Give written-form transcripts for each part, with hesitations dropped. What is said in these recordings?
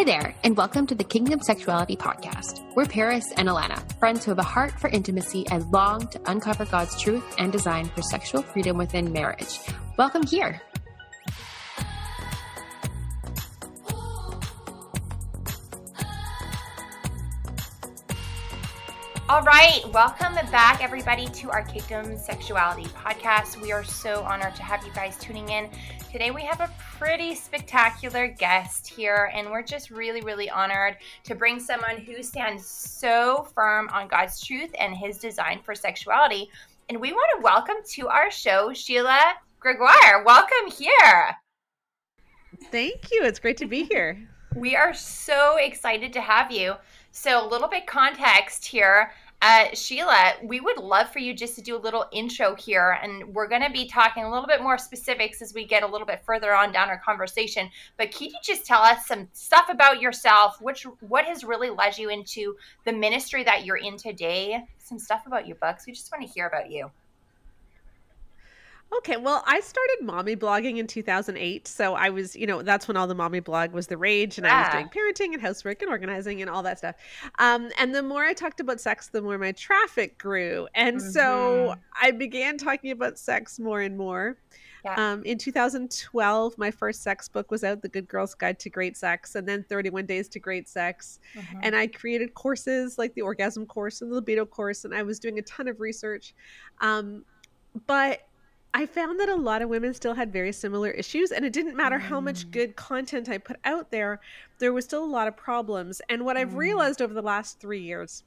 Hi there, and welcome to the Kingdom Sexuality podcast. We're Paris and Alana, friends who have a heart for intimacy and long to uncover God's truth and design for sexual freedom within marriage. Welcome here. All right, welcome back, everybody, to our Kingdom Sexuality podcast. We are so honored to have you guys tuning in. Today, we have a pretty spectacular guest here, and we're just really honored to bring someone who stands so firm on God's truth and his design for sexuality. And we want to welcome to our show, Sheila Gregoire. Welcome here. Thank you. It's great to be here. We are so excited to have you. So a little bit context here. Sheila, we would love for you just to do a little intro here, and we're going to be talking a little bit more specifics as we get a little bit further on down our conversation. But can you just tell us some stuff about yourself, what has really led you into the ministry that you're in today, some stuff about your books? We just want to hear about you. Okay, well, I started mommy blogging in 2008, so I was, that's when all the mommy blog was the rage, and I was doing parenting and housework and organizing and all that stuff. And the more I talked about sex, the more my traffic grew, and so I began talking about sex more and more. Yeah. In 2012, my first sex book was out, The Good Girl's Guide to Great Sex, and then 31 Days to Great Sex. And I created courses like the orgasm course and the libido course, and I was doing a ton of research. But I found that a lot of women still had very similar issues, and it didn't matter how much good content I put out there, there was still a lot of problems. And what I've realized over the last 3 years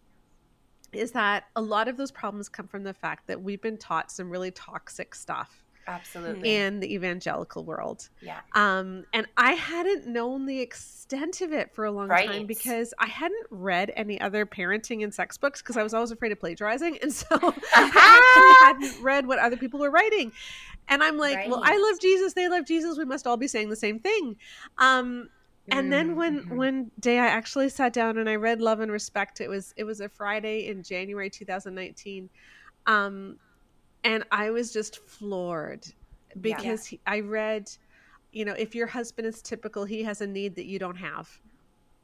is that a lot of those problems come from the fact that we've been taught some really toxic stuff. Absolutely. In the evangelical world. Yeah. And I hadn't known the extent of it for a long time because I hadn't read any other parenting and sex books because I was always afraid of plagiarizing. And so I actually hadn't read what other people were writing. And I'm like, well, I love Jesus. They love Jesus. We must all be saying the same thing. And then one day I actually sat down and I read Love and Respect. It was a Friday in January 2019. And I was just floored because I read, if your husband is typical, he has a need that you don't have,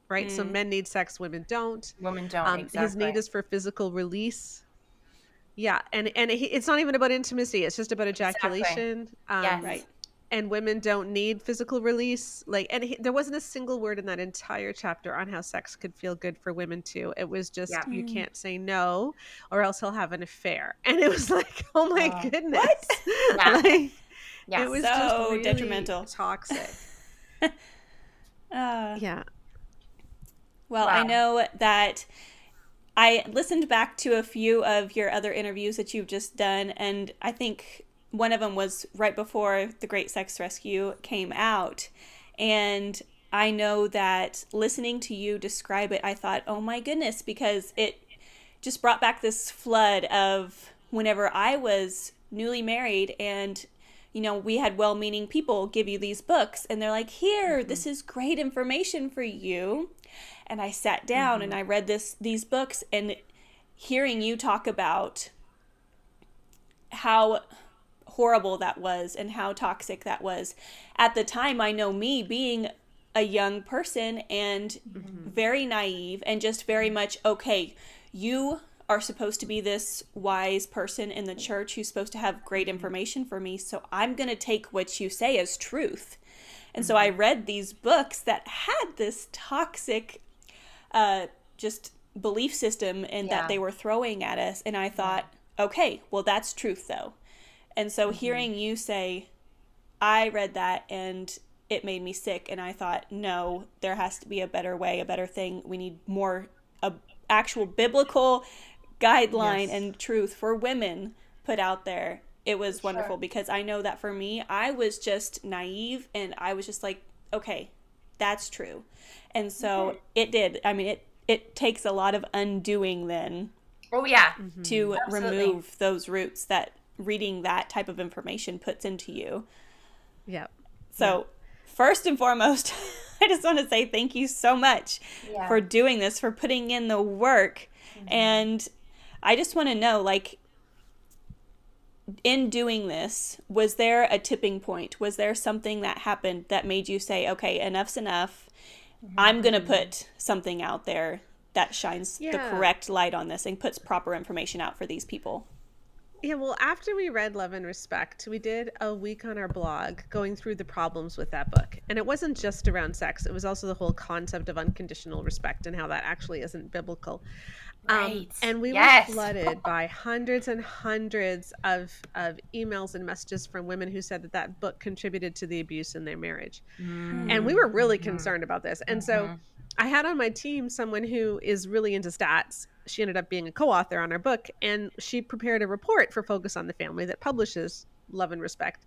right? So men need sex, women don't. Women don't, exactly. His need is for physical release. Yeah, and it's not even about intimacy. It's just about ejaculation. Yes. Right. And women don't need physical release. There wasn't a single word in that entire chapter on how sex could feel good for women too. It was just, you can't say no or else he'll have an affair. And it was like, oh my goodness. What? It was so just really detrimental. Toxic. Yeah. Well, I know that I listened back to a few of your other interviews that you've just done, and I think one of them was right before The Great Sex Rescue came out. And I know that listening to you describe it, I thought, oh my goodness, because it just brought back this flood of whenever I was newly married and, we had well-meaning people give you these books and they're like, here, this is great information for you. And I sat down and I read these books, and hearing you talk about how horrible that was and how toxic that was at the time. I know me being a young person and very naive and just very much, okay, you are supposed to be this wise person in the church who's supposed to have great information for me, so I'm going to take what you say as truth. And so I read these books that had this toxic just belief system and that they were throwing at us, and I thought, okay, well, that's truth though. And so hearing you say, I read that and it made me sick. And I thought, no, there has to be a better way, a better thing. We need more actual biblical guideline and truth for women put out there. It was wonderful because I know that for me, I was just naive and I was just like, okay, that's true. And so it did. I mean, it takes a lot of undoing then. Oh, yeah. To remove those roots that reading that type of information puts into you. Yeah. So first and foremost, I just want to say thank you so much for doing this, for putting in the work. And I just want to know, in doing this, was there a tipping point? Was there something that happened that made you say, okay, enough's enough? I'm going to put something out there that shines the correct light on this and puts proper information out for these people. Yeah, well, after we read Love and Respect, we did a week on our blog going through the problems with that book. And it wasn't just around sex. It was also the whole concept of unconditional respect and how that actually isn't biblical. Right. And we were flooded by hundreds and hundreds of emails and messages from women who said that that book contributed to the abuse in their marriage. And we were really concerned about this. And so I had on my team someone who is really into stats. She ended up being a co-author on our book, and she prepared a report for Focus on the Family that publishes Love and Respect.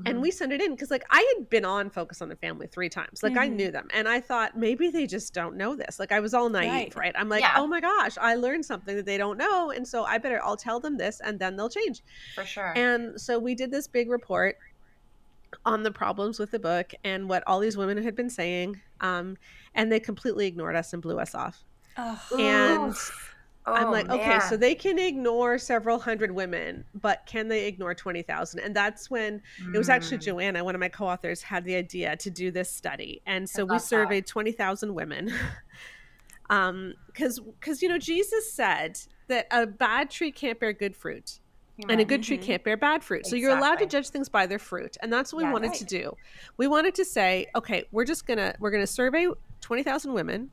And we sent it in because, like, I had been on Focus on the Family 3 times. Like, I knew them. And I thought, maybe they just don't know this. Like, I was all naive, right? I'm like, oh my gosh, I learned something that they don't know. And so I'll tell them this, and then they'll change. For sure. And so we did this big report on the problems with the book and what all these women had been saying. And they completely ignored us and blew us off. And I'm like, okay, so they can ignore several hundred women, but can they ignore 20,000? And that's when it was actually Joanna, one of my co-authors, had the idea to do this study. And so we surveyed 20,000 women. Because, you know, Jesus said that a bad tree can't bear good fruit. And a good tree can't bear bad fruit. So you're allowed to judge things by their fruit. And that's what we wanted to do. We wanted to say, okay, we're going to survey 20,000 women.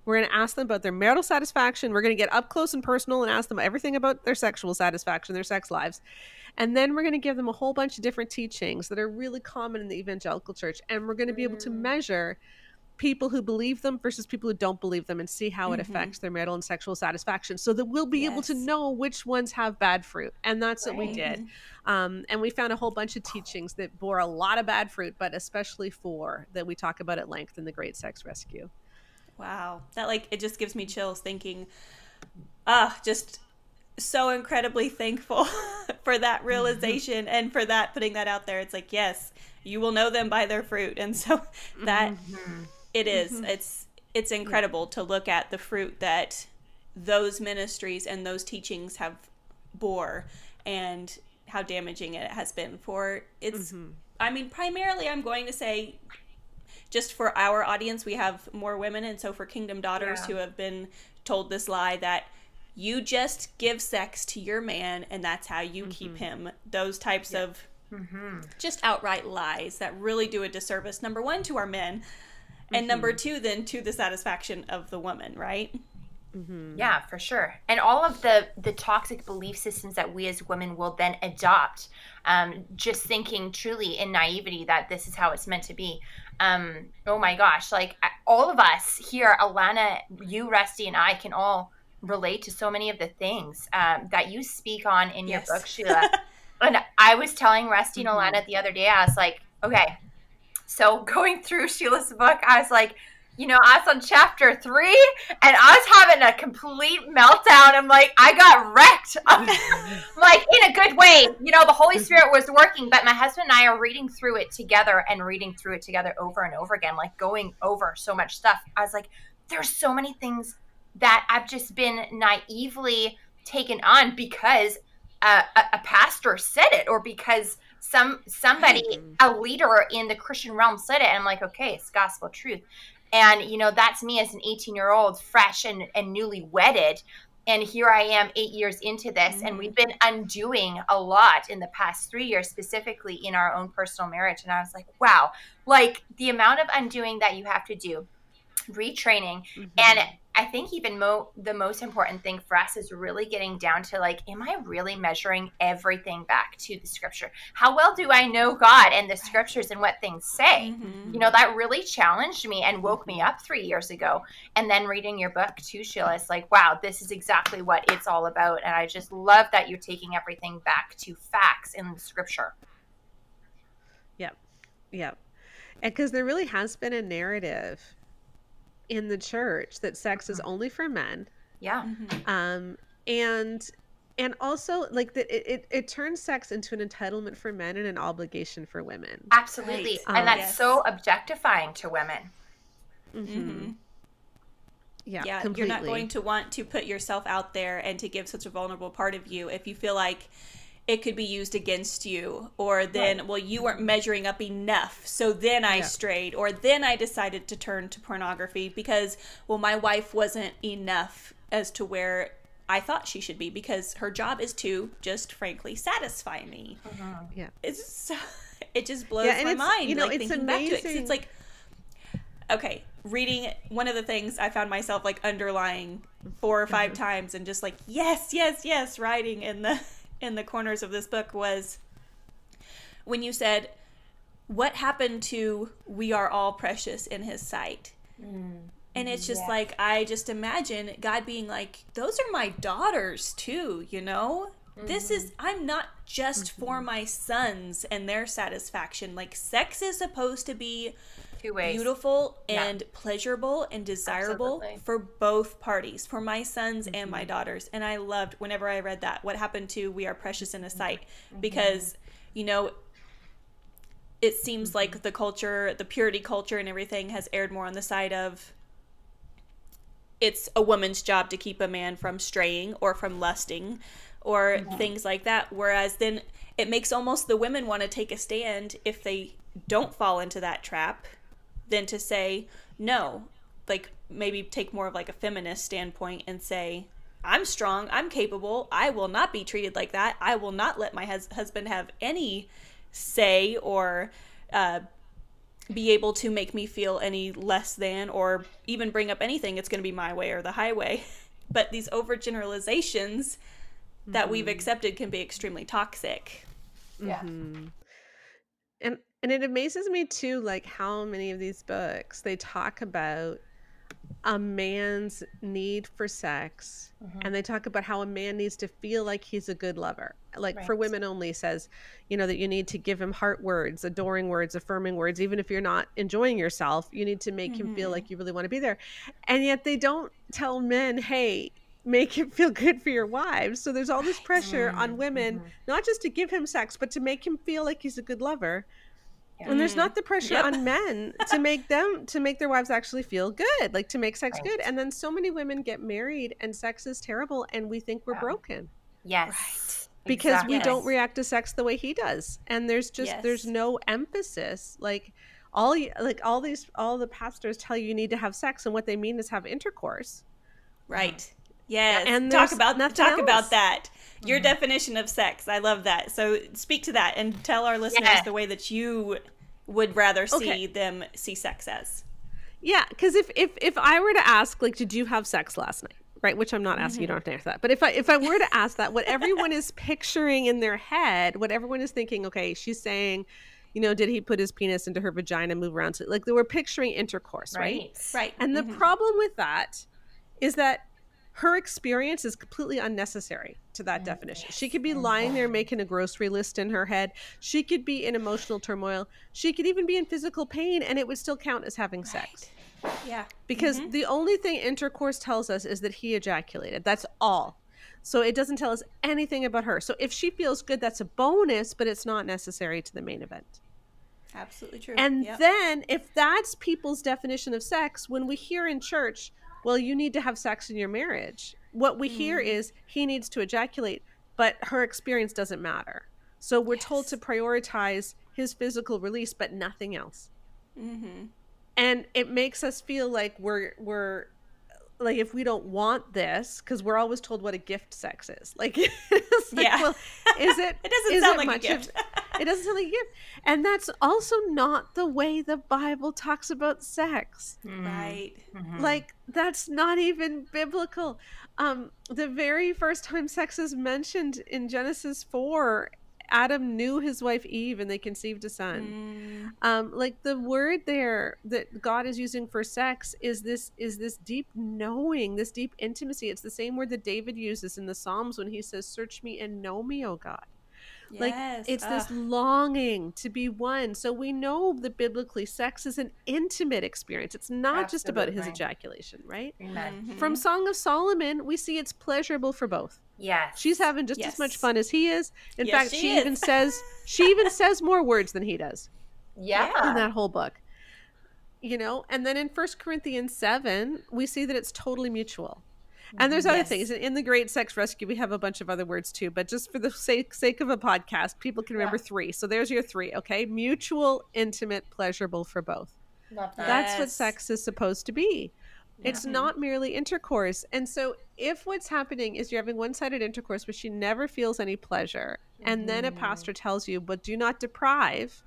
We're going to ask them about their marital satisfaction. We're going to get up close and personal and ask them everything about their sexual satisfaction, their sex lives. And then we're going to give them a whole bunch of different teachings that are really common in the evangelical church. And we're going to be able to measure people who believe them versus people who don't believe them and see how it affects their marital and sexual satisfaction, so that we'll be able to know which ones have bad fruit. And that's what we did. And we found a whole bunch of teachings that bore a lot of bad fruit, but especially 4 that we talk about at length in The Great Sex Rescue. Wow. That, like, it just gives me chills thinking, just so incredibly thankful for that realization and for that, putting that out there. It's like, yes, you will know them by their fruit. And so that it is, it's incredible to look at the fruit that those ministries and those teachings have bore and how damaging it has been for it's, I mean, primarily I'm going to say, just for our audience, we have more women. And so for Kingdom Daughters who have been told this lie that you just give sex to your man and that's how you keep him. Those types of just outright lies that really do a disservice, number 1, to our men, and number 2, then to the satisfaction of the woman, right? Yeah, for sure. And all of the toxic belief systems that we as women will then adopt, just thinking truly in naivety that this is how it's meant to be. Oh my gosh, like all of us here, Alana, you, Rusti, and I can all relate to so many of the things that you speak on in your book, Sheila. And I was telling Rusti and Alana the other day, I was like, okay, so going through Sheila's book, I was like, you know, I was on chapter 3 and I was having a complete meltdown. I'm like, I got wrecked. I'm like, in a good way. You know, the Holy Spirit was working, but my husband and I are reading through it together over and over again, like going over so much stuff. I was like, there's so many things that I've just been naively taken on because a pastor said it, or because somebody, a leader in the Christian realm said it. And I'm like, okay, it's gospel truth. And, you know, that's me as an 18-year-old, fresh and newly wedded. And here I am 8 years into this. And we've been undoing a lot in the past 3 years, specifically in our own personal marriage. And I was like, wow, like the amount of undoing that you have to do, retraining. And I think even the most important thing for us is really getting down to, like, am I really measuring everything back to the scripture? How well do I know God and the scriptures and what things say? You know, that really challenged me and woke me up 3 years ago. And then reading your book too, Sheila, it's like, wow, this is exactly what it's all about. And I just love that you're taking everything back to facts in the scripture. Yep. And because there really has been a narrative in the church that sex is only for men. And also, like, that it turns sex into an entitlement for men and an obligation for women. Absolutely. And that's so objectifying to women. Yeah, completely. You're not going to want to put yourself out there and to give such a vulnerable part of you if you feel like it could be used against you, or then, well, you weren't measuring up enough, so then I strayed, or then I decided to turn to pornography because, well, my wife wasn't enough as to where I thought she should be, because her job is to just frankly satisfy me. Yeah. It's so, it just blows my mind, you know, like, it's thinking amazing. back to it, 'cause it's like, okay, reading, one of the things I found myself like underlying 4 or 5 times and just like, yes, yes, yes, writing in the corners of this book was when you said, what happened to we are all precious in his sight? And it's just like, I just imagine God being like, those are my daughters too, you know? This is, I'm not just for my sons and their satisfaction. Like, sex is supposed to be 2 ways. Beautiful and pleasurable and desirable for both parties, for my sons and my daughters. And I loved whenever I read that, what happened to we are precious in his sight, because, you know, it seems like the culture, the purity culture and everything has erred more on the side of it's a woman's job to keep a man from straying or from lusting or things like that. Whereas then it makes almost the women want to take a stand if they don't fall into that trap, than to say, no, like maybe take more of like a feminist standpoint and say, I'm strong, I'm capable, I will not be treated like that. I will not let my husband have any say or be able to make me feel any less than, or even bring up anything. It's going to be my way or the highway. But these overgeneralizations that we've accepted can be extremely toxic. Yeah. And it amazes me too, like how many of these books they talk about a man's need for sex, and they talk about how a man needs to feel like he's a good lover. Like For Women Only says, you know, that you need to give him heart words, adoring words, affirming words. Even if you're not enjoying yourself, you need to make him feel like you really want to be there. And yet they don't tell men, hey, make it feel good for your wives. So there's all this pressure on women, not just to give him sex, but to make him feel like he's a good lover. And there's not the pressure on men to make their wives actually feel good, like to make sex good. And then so many women get married and sex is terrible and we think we're broken. Yes. Because we don't react to sex the way he does. And there's just there's no emphasis. Like all the pastors tell you need to have sex, and what they mean is have intercourse. Right. Yes. And talk about else. that. Your definition of sex. I love that. So speak to that and tell our listeners the way that you would rather see them see sex as. Yeah, because if I were to ask, like, did you have sex last night? Right, which I'm not asking, you don't have to answer that. But if I were to ask that, what everyone is picturing in their head, what everyone is thinking, okay, she's saying, you know, did he put his penis into her vagina, move around? So, like, they were picturing intercourse, right? Right. And the problem with that is that her experience is completely unnecessary to that definition. She could be lying there making a grocery list in her head. She could be in emotional turmoil. She could even be in physical pain, and it would still count as having sex. Yeah. Because the only thing intercourse tells us is that he ejaculated. That's all. So it doesn't tell us anything about her. So if she feels good, that's a bonus, but it's not necessary to the main event. Absolutely true. And then if that's people's definition of sex, when we hear in church, well, you need to have sex in your marriage, what we hear is he needs to ejaculate, but her experience doesn't matter. So we're told to prioritize his physical release, but nothing else. And it makes us feel like we're like, if we don't want this, because we're always told what a gift sex is. Like, it's like, well, is it? It doesn't sound like a gift. It doesn't sound like a gift. And that's also not the way the Bible talks about sex. Right. Like, that's not even biblical. The very first time sex is mentioned in Genesis 4, Adam knew his wife Eve and they conceived a son. Like, the word there that God is using for sex is this deep knowing, this deep intimacy. It's the same word that David uses in the Psalms when he says, search me and know me, O God. Like, it's this longing to be one. So we know that biblically sex is an intimate experience. It's not just about his ejaculation, right? From Song of Solomon, we see it's pleasurable for both. Yes. She's having just as much fun as he is. In fact, she even says more words than he does. Yeah. In that whole book. You know, and then in 1 Corinthians 7, we see that it's totally mutual. And there's other Yes. things. In the Great Sex Rescue, we have a bunch of other words too, but just for the sake of a podcast, people can remember 3. So there's your 3, okay? Mutual, intimate, pleasurable for both. Love that. That's what Yes. sex is supposed to be. Yeah. It's not merely intercourse. And so if what's happening is you're having one-sided intercourse, but she never feels any pleasure, and then a pastor tells you, but do not deprive,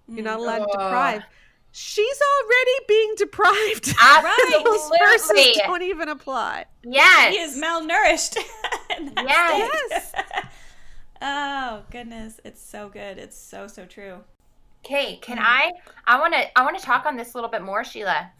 you're not allowed to deprive, she's already being deprived. Right. Those verses don't even apply. Yes. He is malnourished. Yes. Oh goodness, it's so good. It's so true. Okay, can I want to talk on this a little bit more, Sheila.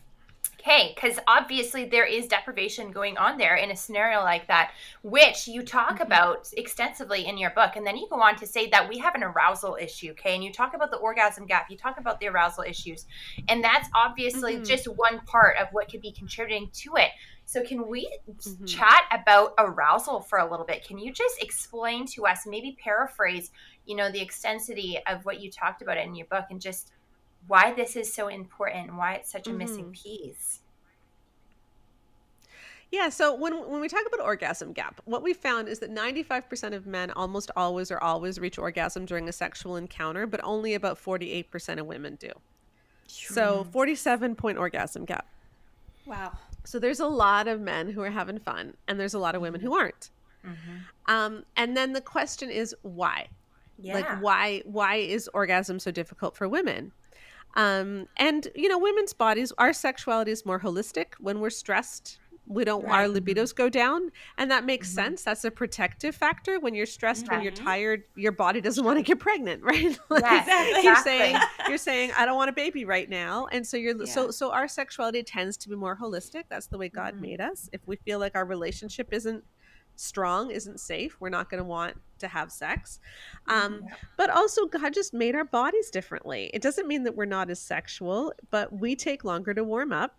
Okay, because obviously there is deprivation going on there in a scenario like that, which you talk about extensively in your book. And then you go on to say that we have an arousal issue, okay? And you talk about the orgasm gap. You talk about the arousal issues. And that's obviously just one part of what could be contributing to it. So can we chat about arousal for a little bit? Can you just explain to us, maybe paraphrase, the extensity of what you talked about in your book and just why this is so important and why it's such a missing piece? Yeah, so when we talk about orgasm gap, what we found is that 95% of men almost always reach orgasm during a sexual encounter, but only about 48% of women do. So 47-point orgasm gap. Wow. So there's a lot of men who are having fun, and there's a lot of women who aren't. And then the question is why? Yeah. Like why is orgasm so difficult for women? And women's bodies, our sexuality is more holistic. When we're stressed, our libidos go down, and that makes sense. That's a protective factor. When you're stressed, when you're tired, your body doesn't want to get pregnant, right? You're saying I don't want a baby right now, and so so our sexuality tends to be more holistic. That's the way God made us. If we feel like our relationship isn't strong, isn't safe, we're not going to want to have sex. But also God just made our bodies differently. It doesn't mean that we're not as sexual, but we take longer to warm up.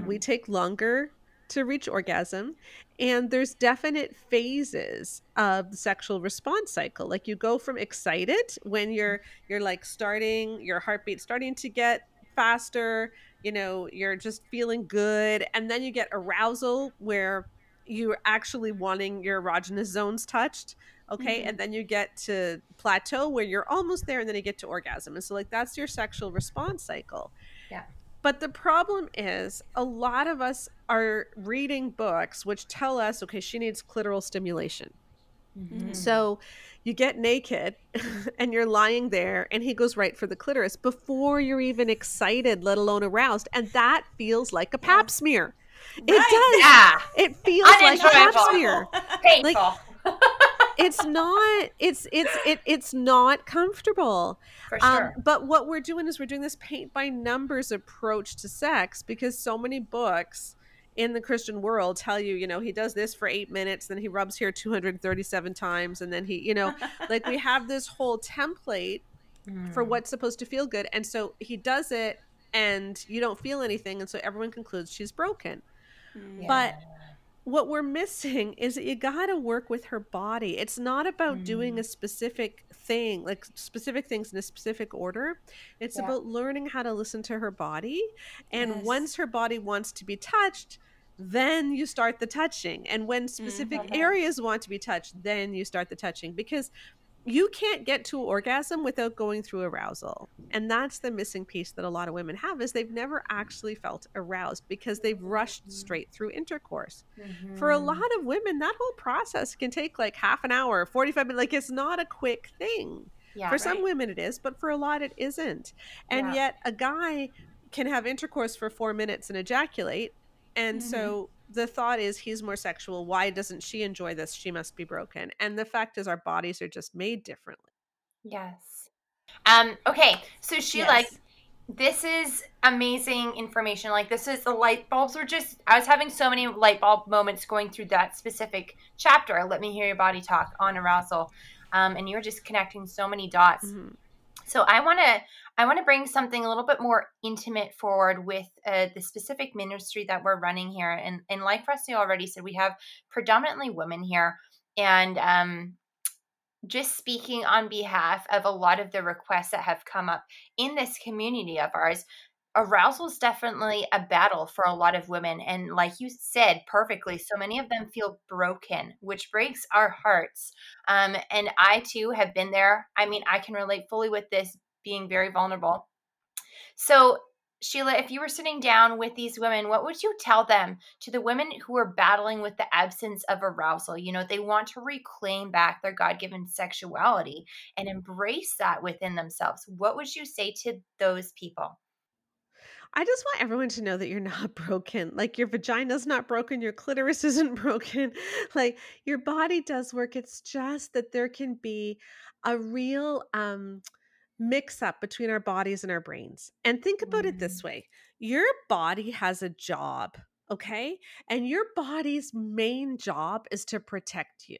We take longer to reach orgasm, and there's definite phases of the sexual response cycle. Like you go from excited when you're like your heartbeat starting to get faster, you're just feeling good, and then you get arousal where you're actually wanting your erogenous zones touched. Okay. And then you get to plateau where you're almost there, and then you get to orgasm. And so that's your sexual response cycle. Yeah. But the problem is a lot of us are reading books which tell us, okay, she needs clitoral stimulation. So you get naked and you're lying there, and he goes right for the clitoris before you're even excited, let alone aroused. And that feels like a pap smear. It does. Yeah. It feels like a pap smear. Painful. It's not comfortable. For sure. But what we're doing is we're doing this paint by numbers approach to sex, because so many books in the Christian world tell you, he does this for 8 minutes, then he rubs here 237 times, and then he, like we have this whole template for what's supposed to feel good. And so he does it and you don't feel anything, and so everyone concludes she's broken. But what we're missing is that you got to work with her body. It's not about doing a specific thing, like specific things in a specific order. It's about learning how to listen to her body. And once her body wants to be touched, then you start the touching. And when specific areas want to be touched, then you start the touching, because you can't get to orgasm without going through arousal. And that's the missing piece that a lot of women have, is they've never actually felt aroused because they've rushed straight through intercourse. For a lot of women, that whole process can take like half an hour, 45 minutes. Like, it's not a quick thing. For some women it is, but for a lot it isn't. And yet a guy can have intercourse for 4 minutes and ejaculate. And so the thought is he's more sexual. Why doesn't she enjoy this? She must be broken. And the fact is our bodies are just made differently. Yes. Okay. So Sheila, this is amazing information. Like, this is the light bulbs were just, I was having so many light bulb moments going through that specific chapter. Let me hear your body talk on arousal. And you were just connecting so many dots. So I want to bring something a little bit more intimate forward with the specific ministry that we're running here. And like Rusti already said, we have predominantly women here. And just speaking on behalf of a lot of the requests that have come up in this community of ours, arousal is definitely a battle for a lot of women. And like you said perfectly, so many of them feel broken, which breaks our hearts. And I too have been there. I mean, I can relate fully with this, being very vulnerable. So, Sheila, if you were sitting down with these women, what would you tell them, to the women who are battling with the absence of arousal? You know, they want to reclaim back their God-given sexuality and embrace that within themselves. What would you say to those people? I just want everyone to know that you're not broken. Like, your vagina's not broken, your clitoris isn't broken. Like, your body does work. It's just that there can be a real mix up between our bodies and our brains. And think about it this way. Your body has a job, okay? And your body's main job is to protect you.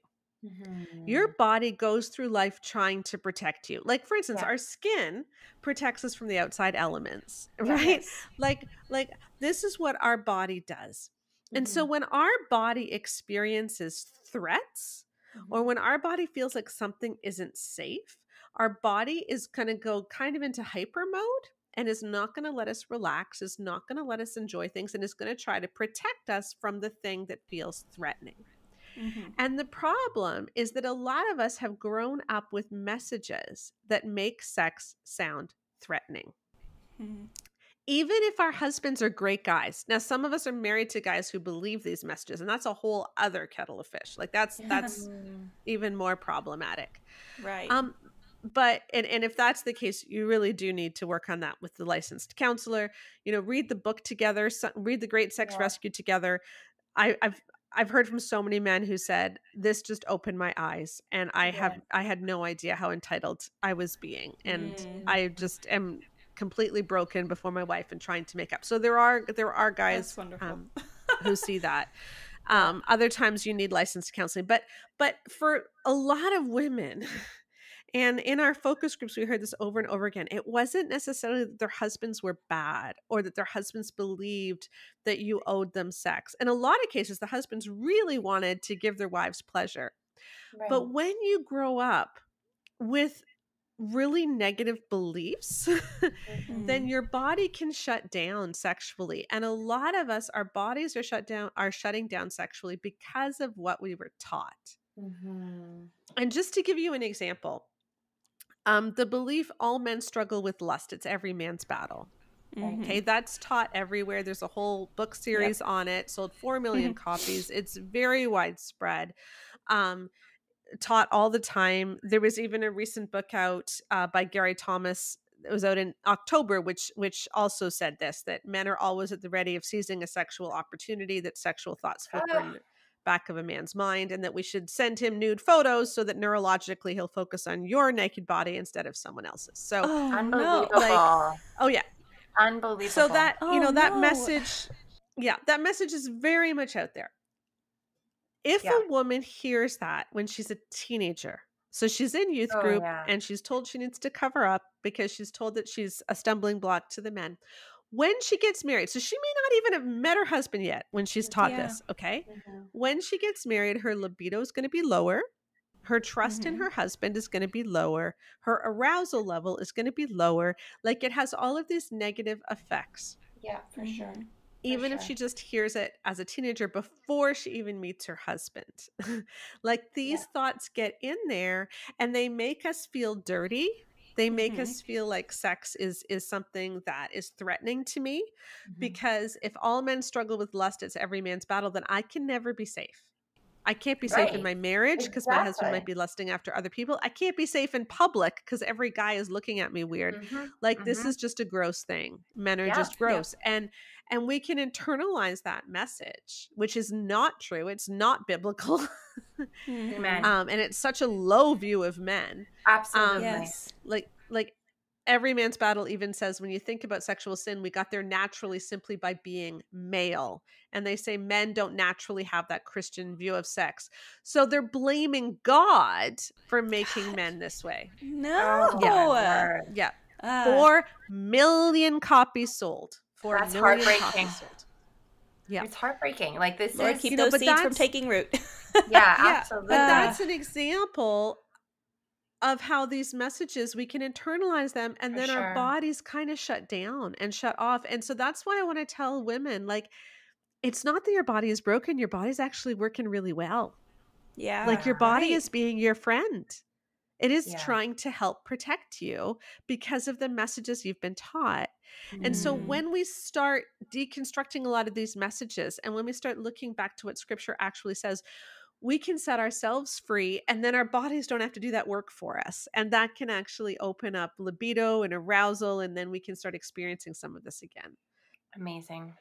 Your body goes through life trying to protect you. Like, for instance, Yeah. our skin protects us from the outside elements, right? Yes. Like this is what our body does. And so when our body experiences threats, or when our body feels like something isn't safe, our body is going to go kind of into hyper mode and is not going to let us relax, is not going to let us enjoy things, and is going to try to protect us from the thing that feels threatening. And the problem is that a lot of us have grown up with messages that make sex sound threatening. Even if our husbands are great guys. Now, some of us are married to guys who believe these messages, and that's a whole other kettle of fish. Like, that's even more problematic. Right. But if that's the case, you really do need to work on that with the licensed counselor. You know, read the book together, read The Great Sex Rescue together. I've heard from so many men who said, this just opened my eyes, and I had no idea how entitled I was being. And I just am completely broken before my wife and trying to make up. So there are guys who see that. Other times you need licensed counseling, but for a lot of women, and in our focus groups, we heard this over and over again. It wasn't necessarily that their husbands were bad or that their husbands believed that you owed them sex. In a lot of cases, the husbands really wanted to give their wives pleasure. Right. But when you grow up with really negative beliefs, then your body can shut down sexually. And a lot of us, our bodies are shutting down sexually because of what we were taught. And just to give you an example, the belief all men struggle with lust, it's every man's battle. Okay, that's taught everywhere. There's a whole book series on it, sold 4 million copies. It's very widespread, taught all the time. There was even a recent book out by Gary Thomas. It was out in October, which also said this, that men are always at the ready of seizing a sexual opportunity, that sexual thoughts flicker in the back of a man's mind, and that we should send him nude photos so that neurologically he'll focus on your naked body instead of someone else's. So unbelievable. Unbelievable. So that, that message, that message is very much out there. If a woman hears that when she's a teenager, so she's in youth group and she's told she needs to cover up because she's told that she's a stumbling block to the men. When she gets married, so she may not even have met her husband yet when she's taught this, okay? When she gets married, her libido is going to be lower. Her trust in her husband is going to be lower. Her arousal level is going to be lower. Like, it has all of these negative effects. Yeah, for sure. Even if she just hears it as a teenager before she even meets her husband. Like, these thoughts get in there and they make us feel dirty. They make us feel like sex is something that is threatening to me, because if all men struggle with lust, it's every man's battle, then I can never be safe. I can't be safe in my marriage because my husband might be lusting after other people. I can't be safe in public because every guy is looking at me weird. Like, this is just a gross thing. Men are just gross. And we can internalize that message, which is not true. It's not biblical. And it's such a low view of men. Absolutely. Like every man's battle even says, when you think about sexual sin, we got there naturally simply by being male. And they say men don't naturally have that Christian view of sex. So they're blaming God for making men this way. No. 4 million copies sold. 4 That's million heartbreaking. copies sold. Yeah. It's heartbreaking. Like, this Lord, is keep those seeds from taking root. absolutely. But that's an example of how these messages, we can internalize them, and For then our sure. bodies kind of shut down and shut off. And so that's why I want to tell women, like, it's not that your body is broken. Your body's actually working really well. Yeah. Like, your body Right. is being your friend. It is Yeah. trying to help protect you because of the messages you've been taught. And so Mm. when we start deconstructing a lot of these messages, and when we start looking back to what scripture actually says, we can set ourselves free, and then our bodies don't have to do that work for us. And that can actually open up libido and arousal, and then we can start experiencing some of this again. Amazing.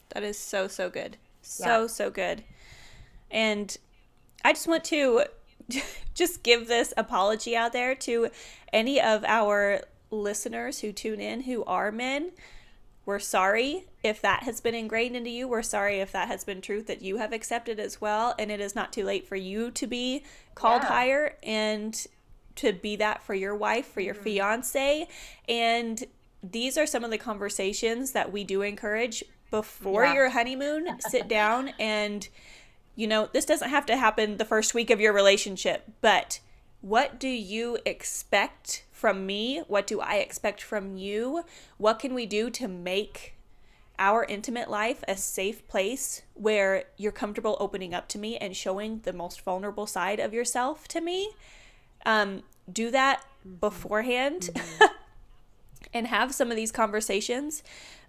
That is so, so good. Yeah. So good. And I just want to just give this apology out there to any of our listeners who tune in who are men. We're sorry if that has been ingrained into you. We're sorry if that has been truth that you have accepted as well. And it is not too late for you to be called higher and to be that for your wife, for your fiance. And these are some of the conversations that we do encourage before your honeymoon. Sit down and, you know, this doesn't have to happen the first week of your relationship, but what do you expect from me? What do I expect from you? What can we do to make our intimate life a safe place where you're comfortable opening up to me and showing the most vulnerable side of yourself to me? Do that beforehand and have some of these conversations.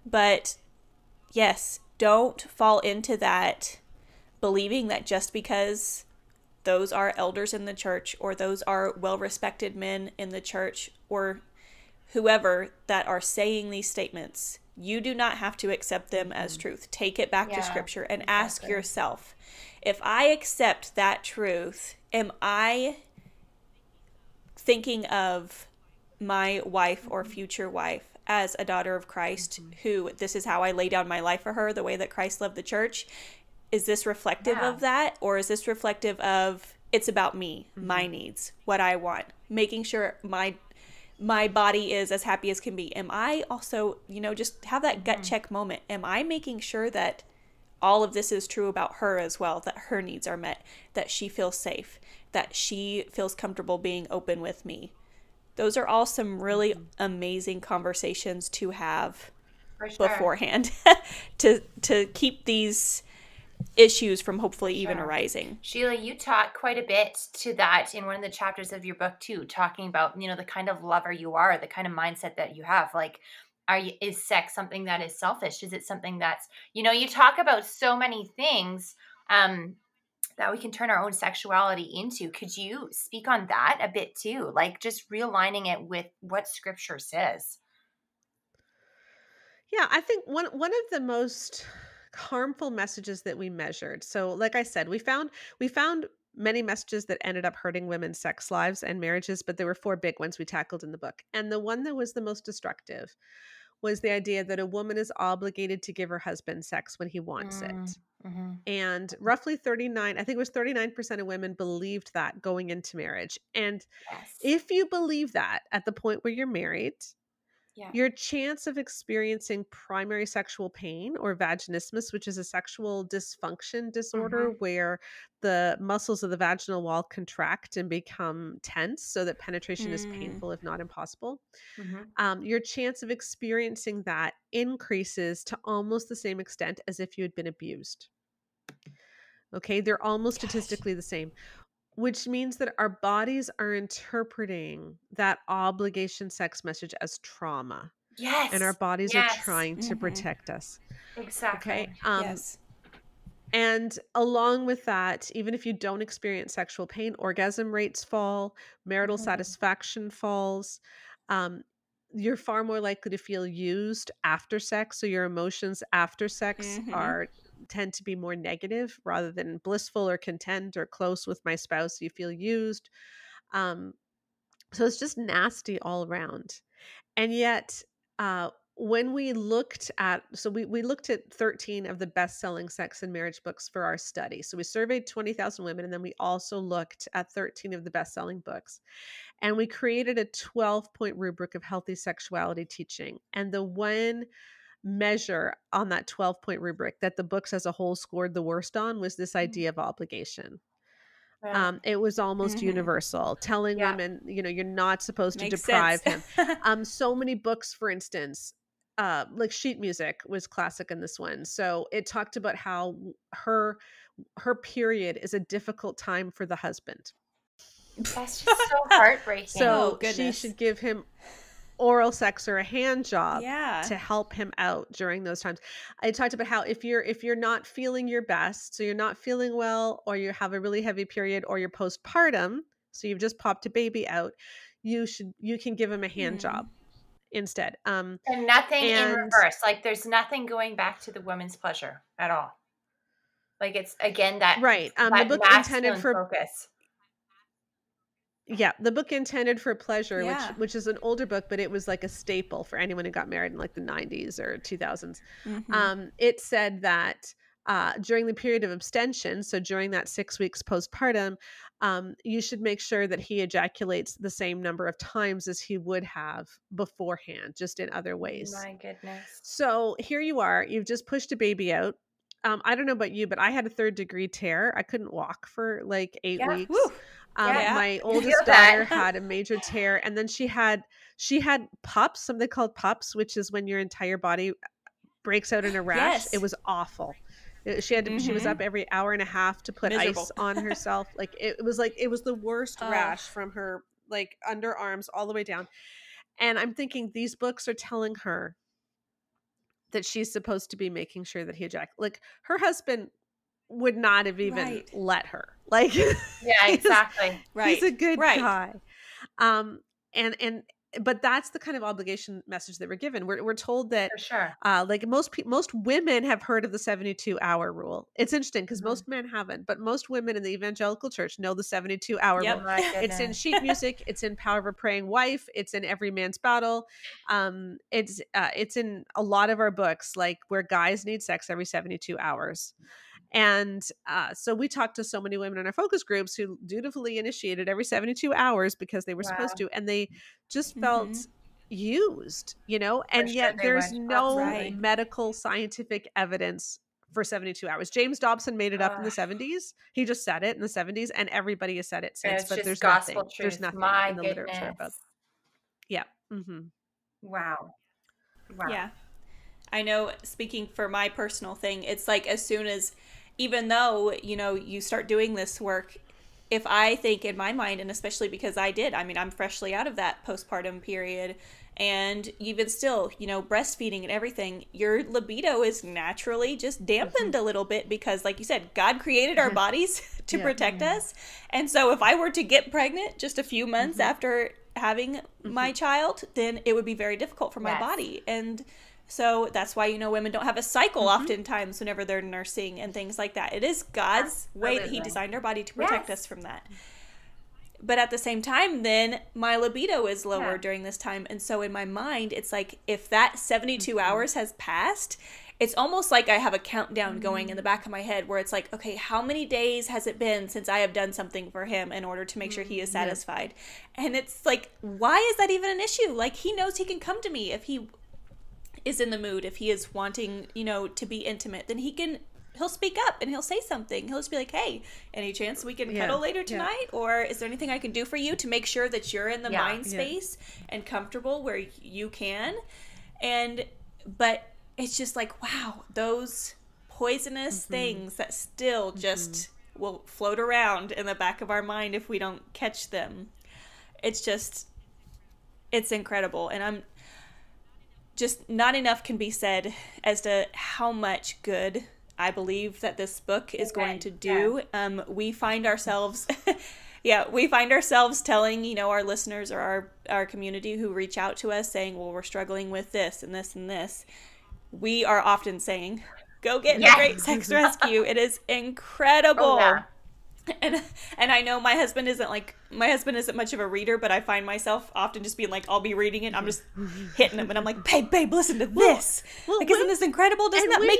But yes, don't fall into that believing that just because those are elders in the church, or those are well-respected men in the church, or whoever that are saying these statements, you do not have to accept them as truth. Take it back to scripture and ask yourself, if I accept that truth, am I thinking of my wife or future wife as a daughter of Christ, who this is how I lay down my life for her, the way that Christ loved the church? Is this reflective of that? Or is this reflective of, it's about me, my needs, what I want, making sure my body is as happy as can be? Am I also, you know, just have that gut check moment. Am I making sure that all of this is true about her as well, that her needs are met, that she feels safe, that she feels comfortable being open with me? Those are all some really amazing conversations to have beforehand to keep these issues from hopefully even arising. Sheila, you talk quite a bit to that in one of the chapters of your book too, talking about, you know, the kind of lover you are, the kind of mindset that you have. Like, is sex something that is selfish? Is it something that's, you know, you talk about so many things that we can turn our own sexuality into. Could you speak on that a bit too? Like, just realigning it with what scripture says. Yeah, I think one of the most harmful messages that we measured. So, like I said, we found many messages that ended up hurting women's sex lives and marriages, but there were 4 big ones we tackled in the book. And the one that was the most destructive was the idea that a woman is obligated to give her husband sex when he wants it. And roughly 39, I think it was 39% of women believed that going into marriage. And if you believe that at the point where you're married, your chance of experiencing primary sexual pain, or vaginismus, which is a sexual dysfunction disorder where the muscles of the vaginal wall contract and become tense so that penetration is painful, if not impossible. Your chance of experiencing that increases to almost the same extent as if you had been abused. Okay, they're almost statistically the same, which means that our bodies are interpreting that obligation sex message as trauma. And our bodies are trying to protect us. Exactly. Okay. And along with that, even if you don't experience sexual pain, orgasm rates fall, marital satisfaction falls. You're far more likely to feel used after sex. So your emotions after sex tend to be more negative rather than blissful or content or close with my spouse. You feel used. So it's just nasty all around. And yet, when we looked at, so we looked at 13 of the best-selling sex and marriage books for our study. So we surveyed 20,000 women, and then we also looked at 13 of the best-selling books. And we created a 12-point rubric of healthy sexuality teaching. And the one measure on that 12-point rubric that the books as a whole scored the worst on was this idea of obligation. It was almost universal, telling women, you're not supposed to deprive him. So many books, for instance, like sheet music was classic in this one. So it talked about how her period is a difficult time for the husband. That's just so heartbreaking. So she should give him oral sex or a hand job to help him out during those times. I talked about how if you're not feeling your best, so you're not feeling well, or you have a really heavy period, or you're postpartum, so you've just popped a baby out, you can give him a hand job instead. And nothing in reverse. Like there's nothing going back to the woman's pleasure at all. Like it's again that the book intended for focus. Yeah, the book Intended for Pleasure, which is an older book, but it was like a staple for anyone who got married in like the 90s or 2000s. It said that during the period of abstention, so during that 6 weeks postpartum, you should make sure that he ejaculates the same number of times as he would have beforehand, just in other ways. My goodness. So here you are, you've just pushed a baby out. I don't know about you, but I had a 3rd-degree tear. I couldn't walk for like 8 weeks. Woo. My oldest daughter had a major tear, and then she had PUPS, something called PUPS, which is when your entire body breaks out in a rash. It was awful. She had to, she was up every hour and a half to put ice on herself. It was the worst rash from her like underarms all the way down. And I'm thinking these books are telling her that she's supposed to be making sure that he ejaculates. Like her husband would not have even let her. Like, yeah, exactly. He's a good guy. But that's the kind of obligation message that we're given. We're told that, for sure. Like most women have heard of the 72-hour rule. It's interesting because most men haven't, but most women in the evangelical church know the 72-hour rule. It's in sheet music. It's in Power of a Praying Wife. It's in Every Man's Battle. It's in a lot of our books, like where guys need sex every 72 hours. And so we talked to so many women in our focus groups who dutifully initiated every 72 hours because they were supposed to, and they just felt used, and yet there's no medical scientific evidence for 72 hours. James Dobson made it up in the 70s. He just said it in the 70s, and everybody has said it since, but there's nothing. There's nothing in the literature about it. Yeah. Wow. Yeah. I know, speaking for my personal thing, it's like as soon as, even though, you start doing this work, if I think in my mind, and especially because I'm freshly out of that postpartum period, and even still, breastfeeding and everything, your libido is naturally just dampened a little bit because, like you said, God created our bodies to protect us. And so if I were to get pregnant just a few months after having my child, then it would be very difficult for my body. And so that's why, women don't have a cycle oftentimes whenever they're nursing and things like that. It is God's way that he designed our body to protect us from that. But at the same time, then my libido is lower during this time. And so in my mind, it's like if that 72 hours has passed, it's almost like I have a countdown going in the back of my head where it's like, okay, how many days has it been since I have done something for him in order to make sure he is satisfied? And it's like, why is that even an issue? Like, he knows he can come to me if he is in the mood, if he is wanting, to be intimate, then he'll speak up and he'll say something. He'll just be like, hey, any chance we can cuddle later tonight? Or is there anything I can do for you to make sure that you're in the mind space and comfortable where you can? But it's just like, wow, those poisonous things that still just will float around in the back of our mind if we don't catch them. It's incredible. And I'm just, not enough can be said as to how much good I believe that this book is going to do. We find ourselves telling, our listeners or our community who reach out to us saying, well, we're struggling with this and this and this. We are often saying, go get the Great Sex Rescue. It is incredible. Oh, yeah. And I know my husband isn't much of a reader, but I find myself often just being like, I'll be reading it, I'm just hitting him, and I'm like, babe, listen to this. Isn't this incredible? Doesn't that make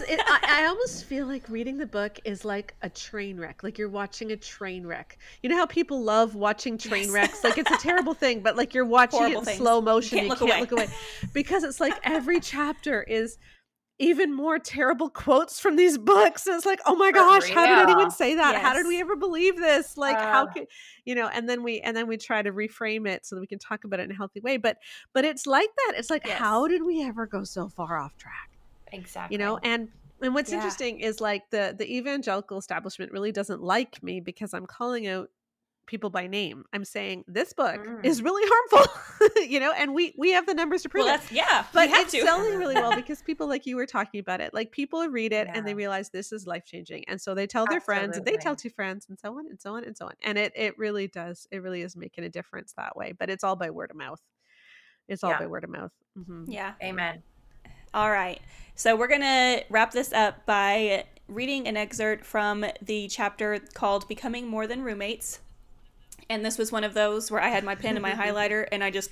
sense? I almost feel like reading the book is like a train wreck. Like you're watching a train wreck. You know how people love watching train wrecks? Like it's a terrible thing, but like you're watching it in slow motion. You can't look away. Because it's like every chapter is even more terrible quotes from these books. And it's like, oh my gosh, how did anyone say that? Yes. How did we ever believe this? Like, how could, and then we try to reframe it so that we can talk about it in a healthy way. But it's like that. It's like, how did we ever go so far off track? Exactly. And what's interesting is like the evangelical establishment really doesn't like me because I'm calling out people by name. I'm saying this book is really harmful, and we have the numbers to prove it. But it's selling really well because people like you were talking about it. Like people read it and they realize this is life changing, and so they tell their friends, and they tell two friends, and so on and so on and so on. And it really does. It really is making a difference that way. But it's all by word of mouth. It's all by word of mouth. Mm-hmm. Yeah. Amen. All right. So we're gonna wrap this up by reading an excerpt from the chapter called "Becoming More Than Roommates." And this was one of those where I had my pen and my highlighter and I just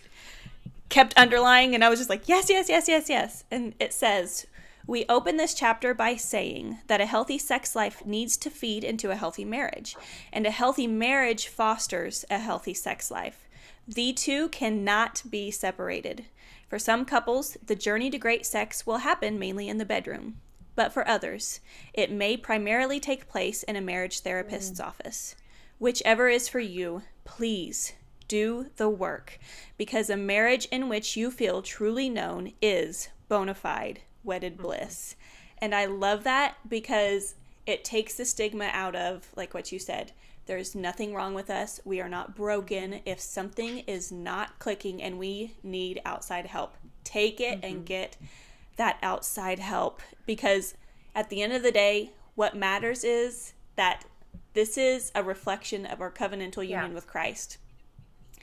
kept underlining, and I was just like, yes, yes, yes, yes, yes. And it says, we open this chapter by saying that a healthy sex life needs to feed into a healthy marriage, and a healthy marriage fosters a healthy sex life. The two cannot be separated. For some couples, the journey to great sex will happen mainly in the bedroom. But for others, it may primarily take place in a marriage therapist's office. Whichever is for you, please do the work, because a marriage in which you feel truly known is bona fide wedded bliss. And I love that because it takes the stigma out of, like what you said, there's nothing wrong with us. We are not broken. If something is not clicking and we need outside help, take it and get that outside help, because at the end of the day, what matters is that this is a reflection of our covenantal union with Christ.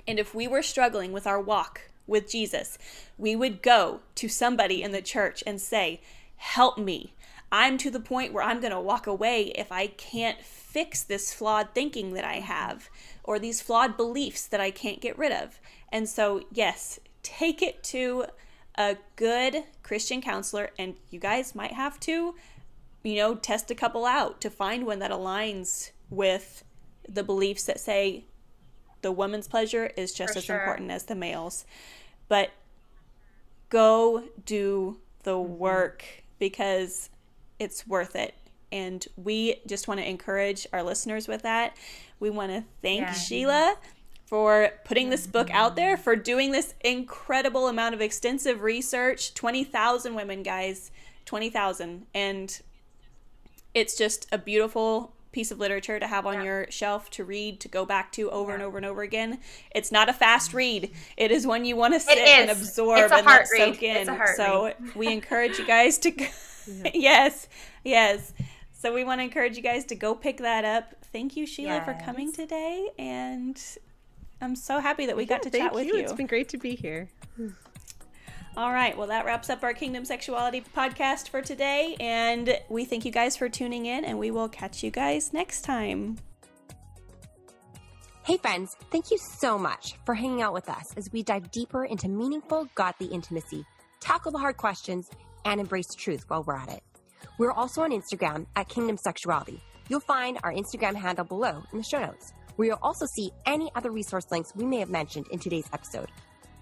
And if we were struggling with our walk with Jesus, we would go to somebody in the church and say, help me. I'm to the point where I'm going to walk away if I can't fix this flawed thinking that I have, or these flawed beliefs that I can't get rid of. And so, yes, take it to a good Christian counselor, and you guys might have to, test a couple out to find one that aligns with the beliefs that say the woman's pleasure is just as important as the male's. But go do the work, because it's worth it. And we just want to encourage our listeners with that. We want to thank Sheila for putting this book out there, for doing this incredible amount of extensive research. 20,000 women, guys, 20,000. And it's just a beautiful piece of literature to have on your shelf, to read, to go back to over and over and over again. It's not a fast read. It is one you want to sit and absorb and let soak in. So we encourage you guys to yes. So we want to encourage you guys to go pick that up. Thank you, Sheila, for coming today. And I'm so happy that we got to chat with you. It's been great to be here. All right. Well, that wraps up our Kingdom Sexuality podcast for today. And we thank you guys for tuning in, and we will catch you guys next time. Hey friends, thank you so much for hanging out with us as we dive deeper into meaningful, godly intimacy, tackle the hard questions, and embrace truth while we're at it. We're also on Instagram at Kingdom Sexuality. You'll find our Instagram handle below in the show notes, where you'll also see any other resource links we may have mentioned in today's episode.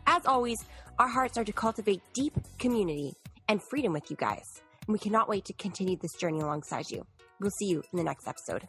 As always, our hearts are to cultivate deep community and freedom with you guys, and we cannot wait to continue this journey alongside you. We'll see you in the next episode.